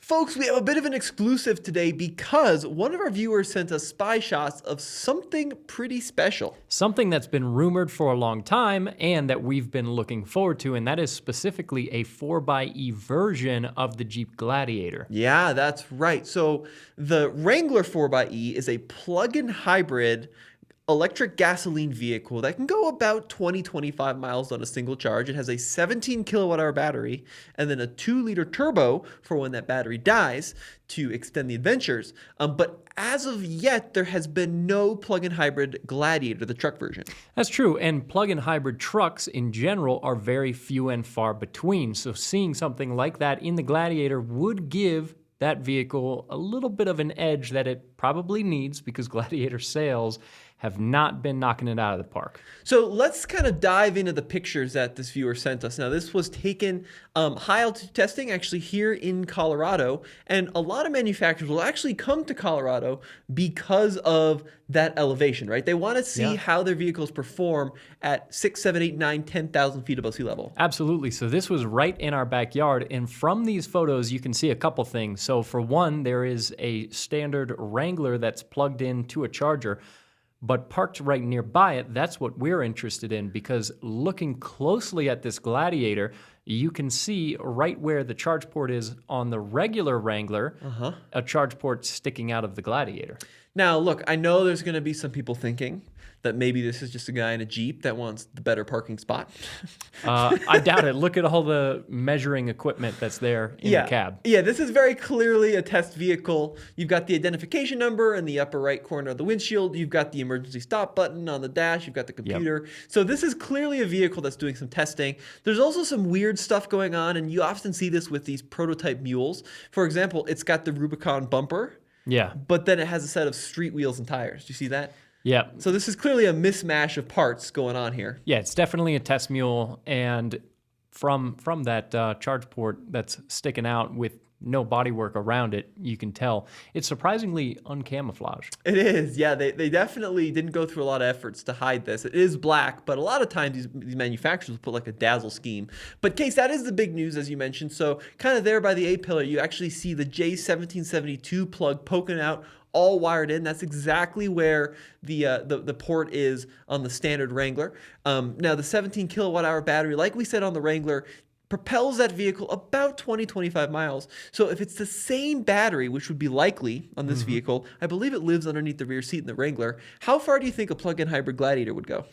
Folks, we have a bit of an exclusive today because one of our viewers sent us spy shots of something pretty special. Something that's been rumored for a long time and that we've been looking forward to, and that is specifically a 4xe version of the Jeep Gladiator. Yeah, that's right. So the Wrangler 4xe is a plug-in hybrid electric gasoline vehicle that can go about 25 miles on a single charge. It has a 17 kilowatt hour battery and then a 2-liter turbo for when that battery dies to extend the adventures. But as of yet, there has been no plug-in hybrid Gladiator, the truck version. That's true, and plug-in hybrid trucks in general are very few and far between. So seeing something like that in the Gladiator would give that vehicle a little bit of an edge that it probably needs because Gladiator sales have not been knocking it out of the park. So let's kind of dive into the pictures that this viewer sent us. Now, this was taken high altitude testing actually here in Colorado, and a lot of manufacturers will actually come to Colorado because of that elevation, right? They want to see how their vehicles perform at 6, 7, 8, 9, 10,000 feet above sea level. Absolutely. So this was right in our backyard, and from these photos, you can see a couple things. So for one, there is a standard Wrangler that's plugged into a charger, but parked right nearby it. That's what we're interested in, because looking closely at this Gladiator, you can see right where the charge port is on the regular Wrangler, a charge port sticking out of the Gladiator. Now, look, I know there's going to be some people thinking that maybe this is just a guy in a Jeep that wants the better parking spot. I doubt it. Look at all the measuring equipment that's there in the cab. Yeah, this is very clearly a test vehicle. You've got the identification number in the upper right corner of the windshield. You've got the emergency stop button on the dash. You've got the computer. So this is clearly a vehicle that's doing some testing. There's also some weird stuff going on, and you often see this with these prototype mules. For example, it's got the Rubicon bumper. Yeah. But then it has a set of street wheels and tires. Do you see that? Yeah. So this is clearly a mismatch of parts going on here. Yeah, it's definitely a test mule, and from that charge port that's sticking out with no bodywork around it, you can tell it's surprisingly uncamouflaged. It is, yeah. They definitely didn't go through a lot of efforts to hide this. It is black, but a lot of times these manufacturers will put like a dazzle scheme. But Case, that is the big news, as you mentioned. So kind of there by the A-pillar, you actually see the J1772 plug poking out, all wired in. That's exactly where the port is on the standard Wrangler. Now, the 17 kilowatt hour battery, like we said on the Wrangler, propels that vehicle about 25 miles. So if it's the same battery, which would be likely on this vehicle, I believe it lives underneath the rear seat in the Wrangler. How far do you think a plug-in hybrid Gladiator would go?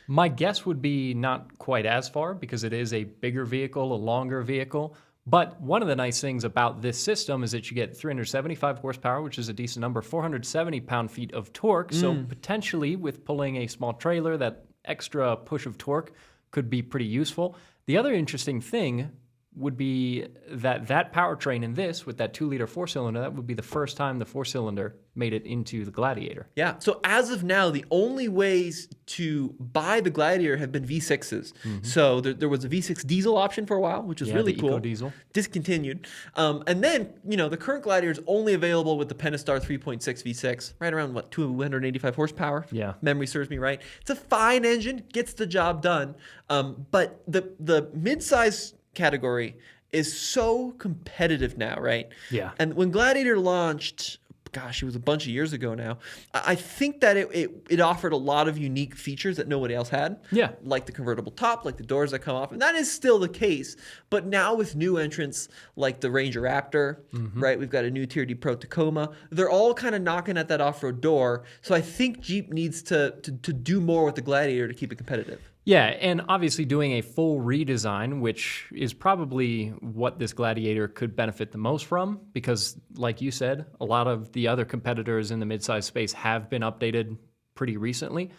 My guess would be not quite as far because it is a bigger vehicle, a longer vehicle. But one of the nice things about this system is that you get 375 horsepower, which is a decent number, 470 pound-feet of torque. So potentially with pulling a small trailer, that extra push of torque could be pretty useful. The other interesting thing would be that powertrain in this, with that 2-liter 4-cylinder, that would be the first time the 4-cylinder made it into the Gladiator. Yeah, so as of now, the only ways to buy the Gladiator have been V6s. So there was a V6 diesel option for a while, which is really cool. Eco-diesel. Discontinued. And then, the current Gladiator is only available with the Pentastar 3.6 V6, right around, 285 horsepower? Yeah. Memory serves me right. It's a fine engine, gets the job done. But the mid-size category is so competitive now, right? Yeah. And when Gladiator launched, gosh, it was a bunch of years ago now, I think that it offered a lot of unique features that nobody else had. Yeah. Like the convertible top, like the doors that come off. And that is still the case. But now with new entrants like the Ranger Raptor, right? We've got a new Tier D Pro Tacoma. They're all kind of knocking at that off-road door. So I think Jeep needs to do more with the Gladiator to keep it competitive. Yeah, and obviously doing a full redesign, which is probably what this Gladiator could benefit the most from, because like you said, a lot of the other competitors in the midsize space have been updated pretty recently.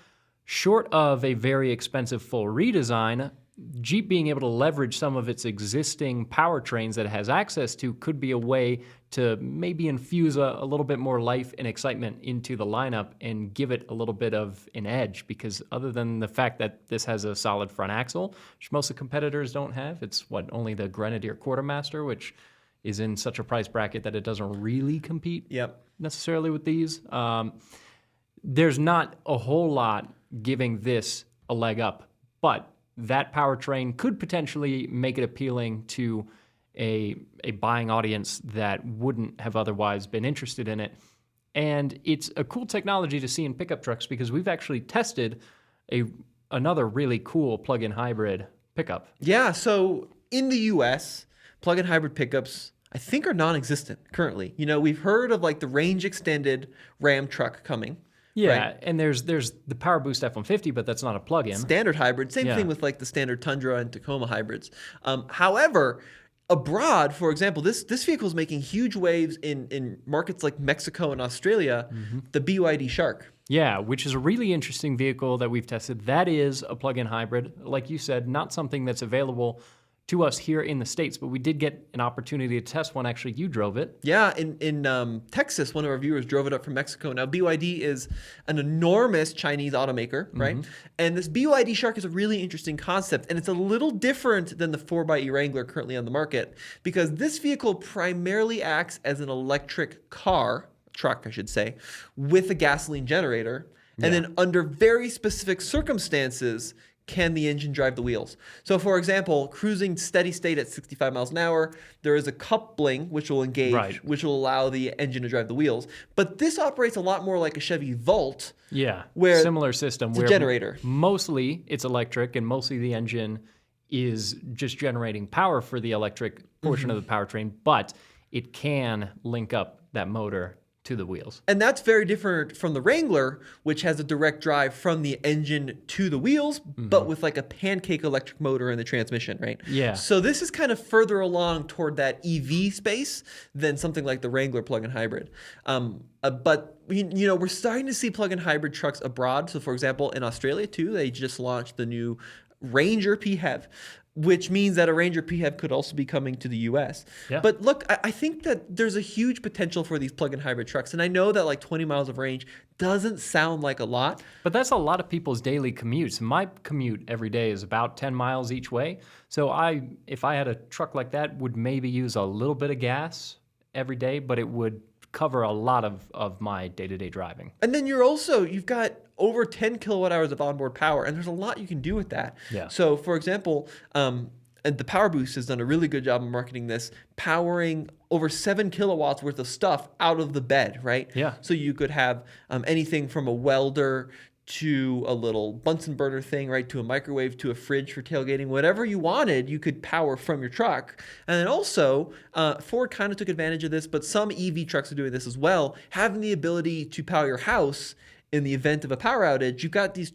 Short of a very expensive full redesign, Jeep being able to leverage some of its existing powertrains that it has access to could be a way to maybe infuse a little bit more life and excitement into the lineup and give it a little bit of an edge, because other than the fact that this has a solid front axle, which most of the competitors don't have, it's only the Grenadier Quartermaster, which is in such a price bracket that it doesn't really compete necessarily with these. There's not a whole lot giving this a leg up, but that powertrain could potentially make it appealing to a buying audience that wouldn't have otherwise been interested in it. And it's a cool technology to see in pickup trucks because we've actually tested another really cool plug-in hybrid pickup. Yeah, so in the US, plug-in hybrid pickups I think are non-existent currently. We've heard of like the range extended Ram truck coming. Yeah, right? and there's the Power Boost F-150, but that's not a plug-in. Standard hybrid. Same thing with like the standard Tundra and Tacoma hybrids. However, abroad, for example, this vehicle is making huge waves in markets like Mexico and Australia, the BYD Shark. Yeah, which is a really interesting vehicle that we've tested. That is a plug-in hybrid. Like you said, not something that's available to us here in the States, but we did get an opportunity to test one. Actually, you drove it. Yeah, in Texas, one of our viewers drove it up from Mexico. Now, BYD is an enormous Chinese automaker, right? And this BYD Shark is a really interesting concept, and it's a little different than the 4xe Wrangler currently on the market because this vehicle primarily acts as an electric truck, I should say, with a gasoline generator. And then under very specific circumstances, can the engine drive the wheels? So for example, cruising steady state at 65 miles an hour, there is a coupling which will engage, which will allow the engine to drive the wheels. But this operates a lot more like a Chevy Volt. Yeah, where similar system. It's a generator. Mostly it's electric and mostly the engine is just generating power for the electric portion of the powertrain, but it can link up that motor to the wheels. And that's very different from the Wrangler, which has a direct drive from the engine to the wheels, but with like a pancake electric motor in the transmission, right? Yeah. So this is kind of further along toward that EV space than something like the Wrangler plug-in hybrid. But we're starting to see plug-in hybrid trucks abroad. So for example, in Australia too, they just launched the new Ranger PHEV, which means that a Ranger PHEV could also be coming to the US. Yeah. But look, I think that there's a huge potential for these plug-in hybrid trucks. And I know that like 20 miles of range doesn't sound like a lot. But that's a lot of people's daily commutes. My commute every day is about 10 miles each way. So if I had a truck like that, would maybe use a little bit of gas every day, but it would cover a lot of my day-to-day driving. And then you've got over 10 kilowatt hours of onboard power, and there's a lot you can do with that. Yeah. So for example, and the Power Boost has done a really good job of marketing this, powering over 7 kilowatts worth of stuff out of the bed, right? Yeah. So you could have anything from a welder to a little Bunsen burner thing, right, to a microwave, to a fridge for tailgating, whatever you wanted, you could power from your truck. And then also, Ford kind of took advantage of this, but some EV trucks are doing this as well, having the ability to power your house in the event of a power outage. You've got these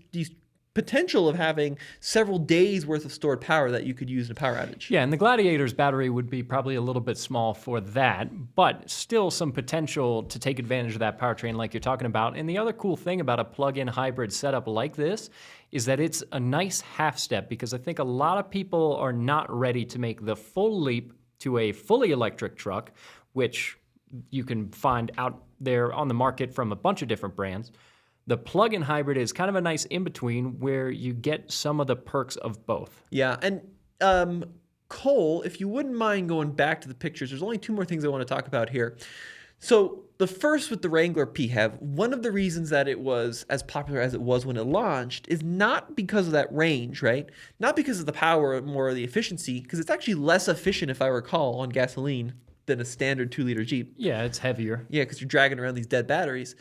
potential of having several days worth of stored power that you could use in a power outage. Yeah, and the Gladiator's battery would be probably a little bit small for that, but still some potential to take advantage of that powertrain like you're talking about. And the other cool thing about a plug-in hybrid setup like this is that it's a nice half step, because I think a lot of people are not ready to make the full leap to a fully electric truck, which you can find out there on the market from a bunch of different brands. The plug-in hybrid is kind of a nice in-between where you get some of the perks of both. Yeah, and Cole, if you wouldn't mind going back to the pictures, there's only two more things I want to talk about here. So the first with the Wrangler PHEV, one of the reasons that it was as popular as it was when it launched is not because of that range, right? Not because of the power, more the efficiency, because it's actually less efficient, if I recall, on gasoline than a standard 2-liter Jeep. Yeah, it's heavier. Yeah, because you're dragging around these dead batteries.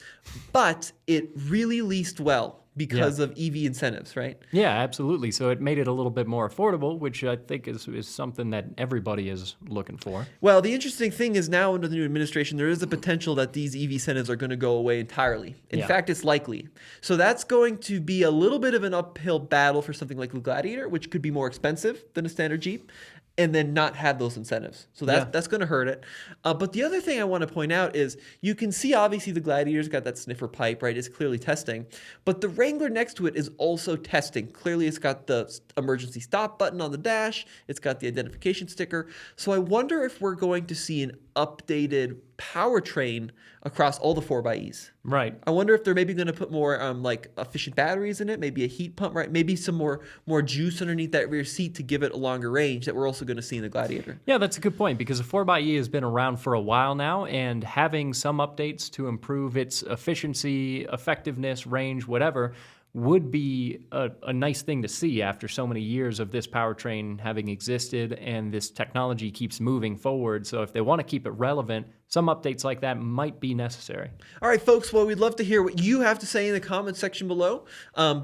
But it really leased well because of EV incentives, right? Yeah, absolutely. So it made it a little bit more affordable, which I think is something that everybody is looking for. Well, the interesting thing is now under the new administration, there is a potential that these EV incentives are going to go away entirely. In fact, it's likely. So that's going to be a little bit of an uphill battle for something like the Gladiator, which could be more expensive than a standard Jeep, and then not have those incentives. So that's going to hurt it. But the other thing I want to point out is you can see obviously the Gladiator's got that sniffer pipe, right? It's clearly testing. But the Wrangler next to it is also testing. Clearly it's got the emergency stop button on the dash. It's got the identification sticker. So I wonder if we're going to see an updated powertrain across all the 4xEs. Right. I wonder if they're maybe going to put more like efficient batteries in it, maybe a heat pump, right? Maybe some more juice underneath that rear seat to give it a longer range that we're also going to see in the Gladiator. Yeah, that's a good point, because the 4xE has been around for a while now, and having some updates to improve its efficiency, effectiveness, range, whatever, would be a nice thing to see after so many years of this powertrain having existed, and this technology keeps moving forward. So if they want to keep it relevant, some updates like that might be necessary. All right, folks. Well, we'd love to hear what you have to say in the comments section below.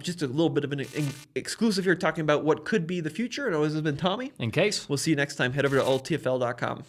Just a little bit of an exclusive here talking about what could be the future. And this has been Tommy. In case. We'll see you next time. Head over to alltfl.com.